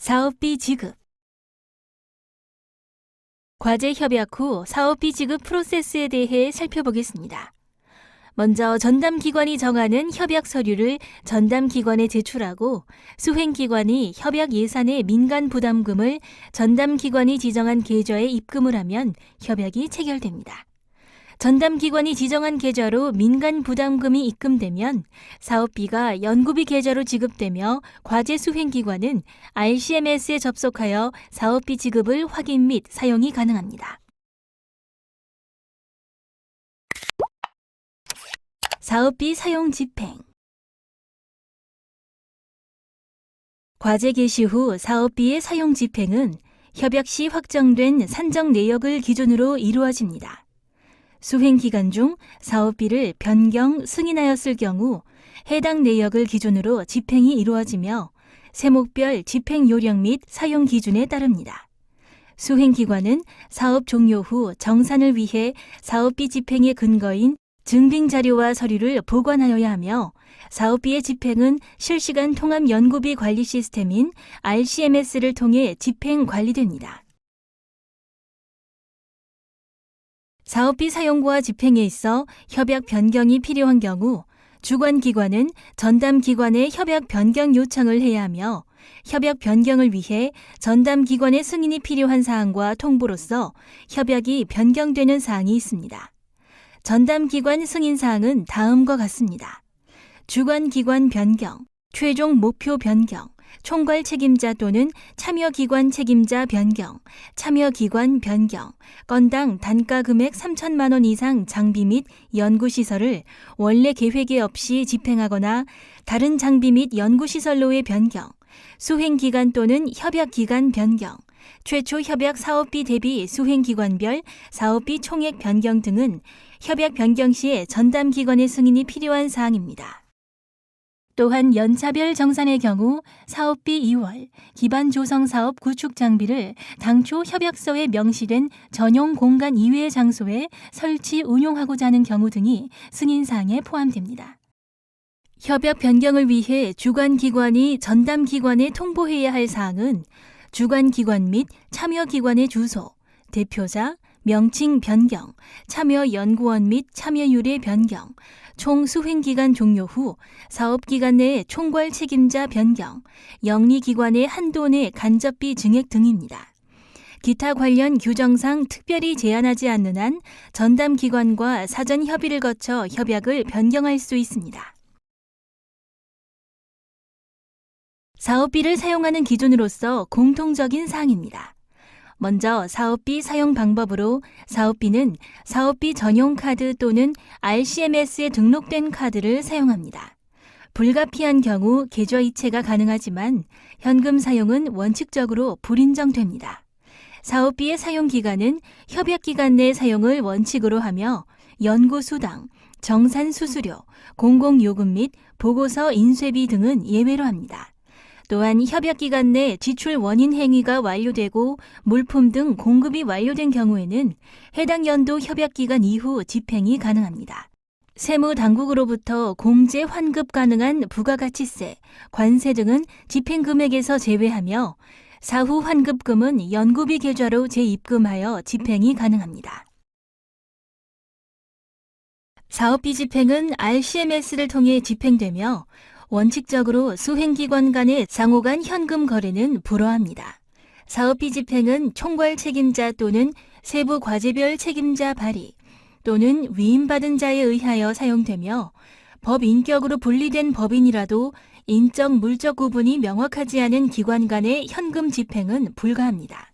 사업비 지급. 과제 협약 후 사업비 지급 프로세스에 대해 살펴보겠습니다. 먼저 전담기관이 정하는 협약 서류를 전담기관에 제출하고 수행기관이 협약 예산의 민간 부담금을 전담기관이 지정한 계좌에 입금을 하면 협약이 체결됩니다. 전담기관이 지정한 계좌로 민간 부담금이 입금되면 사업비가 연구비 계좌로 지급되며 과제 수행기관은 RCMS에 접속하여 사업비 지급을 확인 및 사용이 가능합니다. 사업비 사용 집행. 과제 개시 후 사업비의 사용 집행은 협약 시 확정된 산정 내역을 기준으로 이루어집니다. 수행기간 중 사업비를 변경, 승인하였을 경우 해당 내역을 기준으로 집행이 이루어지며 세목별 집행 요령 및 사용 기준에 따릅니다. 수행기관은 사업 종료 후 정산을 위해 사업비 집행의 근거인 증빙 자료와 서류를 보관하여야 하며 사업비의 집행은 실시간 통합 연구비 관리 시스템인 RCMS를 통해 집행 관리됩니다. 사업비 사용과 집행에 있어 협약 변경이 필요한 경우 주관기관은 전담기관에 협약 변경 요청을 해야 하며 협약 변경을 위해 전담기관의 승인이 필요한 사항과 통보로서 협약이 변경되는 사항이 있습니다. 전담기관 승인 사항은 다음과 같습니다. 주관기관 변경, 최종 목표 변경, 총괄 책임자 또는 참여기관 책임자 변경, 참여기관 변경, 건당 단가 금액 3천만 원 이상 장비 및 연구시설을 원래 계획에 없이 집행하거나 다른 장비 및 연구시설로의 변경, 수행기간 또는 협약기간 변경, 최초 협약 사업비 대비 수행기관별 사업비 총액 변경 등은 협약 변경 시에 전담기관의 승인이 필요한 사항입니다. 또한 연차별 정산의 경우 사업비 2월, 기반 조성 사업 구축 장비를 당초 협약서에 명시된 전용 공간 이외의 장소에 설치 운용하고자 하는 경우 등이 승인사항에 포함됩니다. 협약 변경을 위해 주관기관이 전담기관에 통보해야 할 사항은 주관기관 및 참여기관의 주소, 대표자, 명칭 변경, 참여연구원 및 참여율의 변경, 총 수행기간 종료 후 사업기간 내에 총괄 책임자 변경, 영리기관의 한도 내 간접비 증액 등입니다. 기타 관련 규정상 특별히 제한하지 않는 한 전담기관과 사전 협의를 거쳐 협약을 변경할 수 있습니다. 사업비를 사용하는 기준으로서 공통적인 사항입니다. 먼저 사업비 사용 방법으로 사업비는 사업비 전용 카드 또는 RCMS에 등록된 카드를 사용합니다. 불가피한 경우 계좌 이체가 가능하지만 현금 사용은 원칙적으로 불인정됩니다. 사업비의 사용 기간은 협약 기간 내 사용을 원칙으로 하며 연구수당, 정산수수료, 공공요금 및 보고서 인쇄비 등은 예외로 합니다. 또한 협약기간 내 지출 원인 행위가 완료되고 물품 등 공급이 완료된 경우에는 해당 연도 협약기간 이후 집행이 가능합니다. 세무당국으로부터 공제 환급 가능한 부가가치세, 관세 등은 집행금액에서 제외하며 사후 환급금은 연구비 계좌로 재입금하여 집행이 가능합니다. 사업비 집행은 RCMS를 통해 집행되며 원칙적으로 수행기관 간의 상호 간 현금 거래는 불허합니다. 사업비 집행은 총괄 책임자 또는 세부 과제별 책임자 발의 또는 위임받은 자에 의하여 사용되며 법인격으로 분리된 법인이라도 인적 물적 구분이 명확하지 않은 기관 간의 현금 집행은 불가합니다.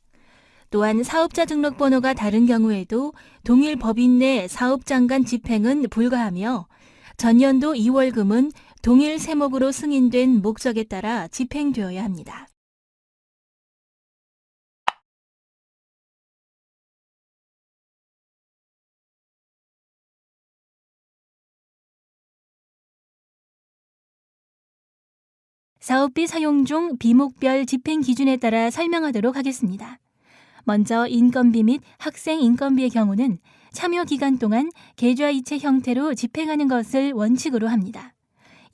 또한 사업자 등록번호가 다른 경우에도 동일 법인 내 사업장 간 집행은 불가하며 전년도 2월금은 동일 세목으로 승인된 목적에 따라 집행되어야 합니다. 사업비 사용 중 비목별 집행 기준에 따라 설명하도록 하겠습니다. 먼저 인건비 및 학생 인건비의 경우는 참여 기간 동안 계좌 이체 형태로 집행하는 것을 원칙으로 합니다.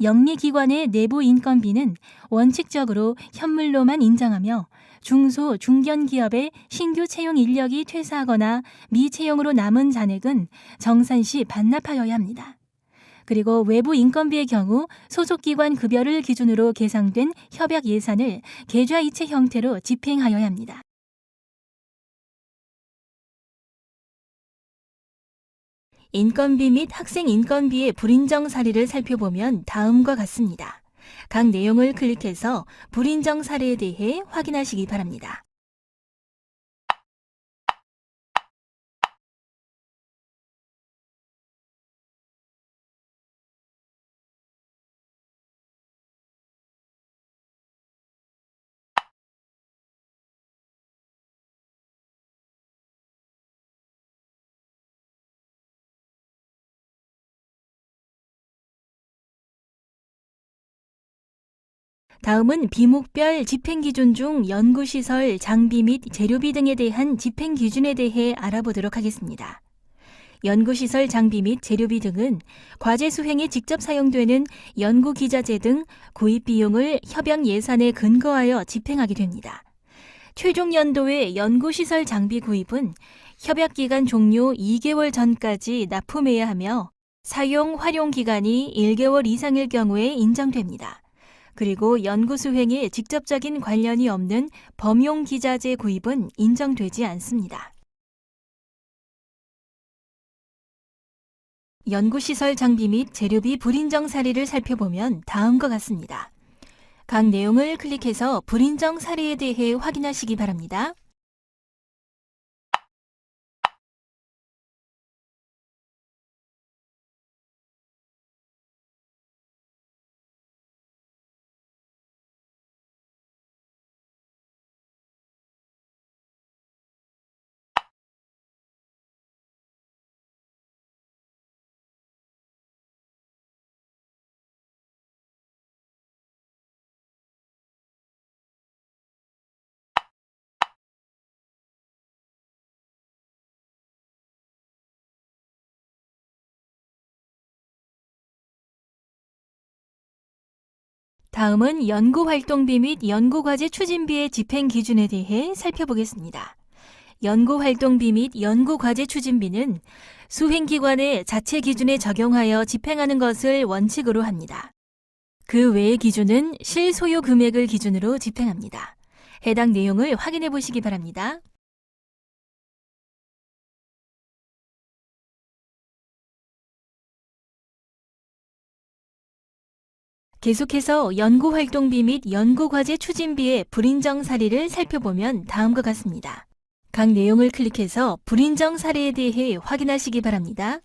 영리기관의 내부 인건비는 원칙적으로 현물로만 인정하며 중소, 중견기업의 신규 채용 인력이 퇴사하거나 미채용으로 남은 잔액은 정산시 반납하여야 합니다. 그리고 외부 인건비의 경우 소속기관 급여를 기준으로 계상된 협약 예산을 계좌이체 형태로 집행하여야 합니다. 인건비 및 학생 인건비의 불인정 사례를 살펴보면 다음과 같습니다. 각 내용을 클릭해서 불인정 사례에 대해 확인하시기 바랍니다. 다음은 비목별 집행기준 중 연구시설, 장비 및 재료비 등에 대한 집행기준에 대해 알아보도록 하겠습니다. 연구시설, 장비 및 재료비 등은 과제 수행에 직접 사용되는 연구기자재 등 구입 비용을 협약 예산에 근거하여 집행하게 됩니다. 최종 연도의 연구시설 장비 구입은 협약기간 종료 2개월 전까지 납품해야 하며 사용, 활용 기간이 1개월 이상일 경우에 인정됩니다. 그리고 연구 수행에 직접적인 관련이 없는 범용 기자재 구입은 인정되지 않습니다. 연구시설 장비 및 재료비 불인정 사례를 살펴보면 다음과 같습니다. 각 내용을 클릭해서 불인정 사례에 대해 확인하시기 바랍니다. 다음은 연구활동비 및 연구과제 추진비의 집행 기준에 대해 살펴보겠습니다. 연구활동비 및 연구과제 추진비는 수행기관의 자체 기준에 적용하여 집행하는 것을 원칙으로 합니다. 그 외의 기준은 실소요 금액을 기준으로 집행합니다. 해당 내용을 확인해 보시기 바랍니다. 계속해서 연구활동비 및 연구과제 추진비의 불인정 사례를 살펴보면 다음과 같습니다. 각 내용을 클릭해서 불인정 사례에 대해 확인하시기 바랍니다.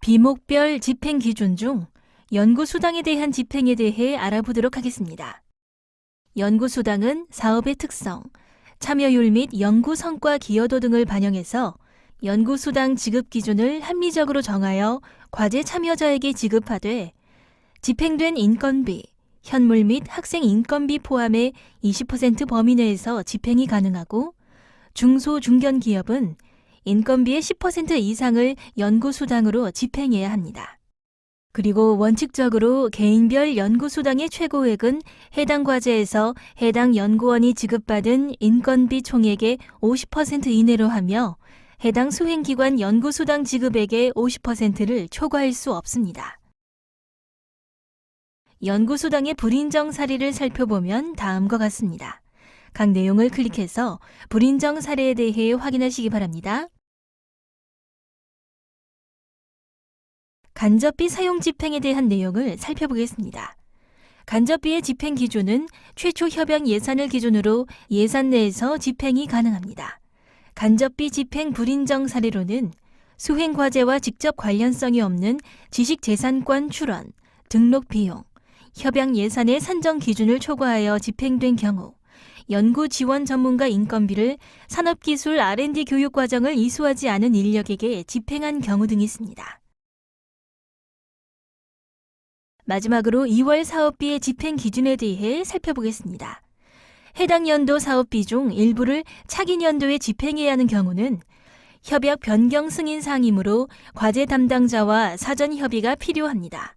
비목별 집행 기준 중 연구수당에 대한 집행에 대해 알아보도록 하겠습니다. 연구수당은 사업의 특성, 참여율 및 연구 성과 기여도 등을 반영해서 연구수당 지급 기준을 합리적으로 정하여 과제 참여자에게 지급하되 집행된 인건비, 현물 및 학생 인건비 포함의 20% 범위 내에서 집행이 가능하고 중소 중견 기업은 인건비의 10% 이상을 연구수당으로 집행해야 합니다. 그리고 원칙적으로 개인별 연구수당의 최고액은 해당 과제에서 해당 연구원이 지급받은 인건비 총액의 50% 이내로 하며 해당 수행기관 연구수당 지급액의 50%를 초과할 수 없습니다. 연구수당의 불인정 사례를 살펴보면 다음과 같습니다. 각 내용을 클릭해서 불인정 사례에 대해 확인하시기 바랍니다. 간접비 사용 집행에 대한 내용을 살펴보겠습니다. 간접비의 집행 기준은 최초 협약 예산을 기준으로 예산 내에서 집행이 가능합니다. 간접비 집행 불인정 사례로는 수행과제와 직접 관련성이 없는 지식재산권 출원, 등록 비용, 협약 예산의 산정 기준을 초과하여 집행된 경우, 연구 지원 전문가 인건비를 산업기술 R&D 교육 과정을 이수하지 않은 인력에게 집행한 경우 등이 있습니다. 마지막으로 2월 사업비의 집행 기준에 대해 살펴보겠습니다. 해당 연도 사업비 중 일부를 차기 연도에 집행해야 하는 경우는 협약 변경 승인 사항이므로 과제 담당자와 사전 협의가 필요합니다.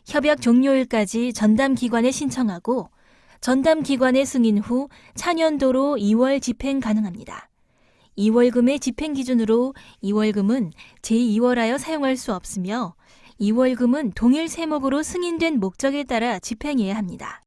협약 종료일까지 전담 기관에 신청하고 전담 기관의 승인 후 차년도로 2월 집행 가능합니다. 2월금의 집행 기준으로 2월금은 제2월하여 사용할 수 없으며 2월금은 동일 세목으로 승인된 목적에 따라 집행해야 합니다.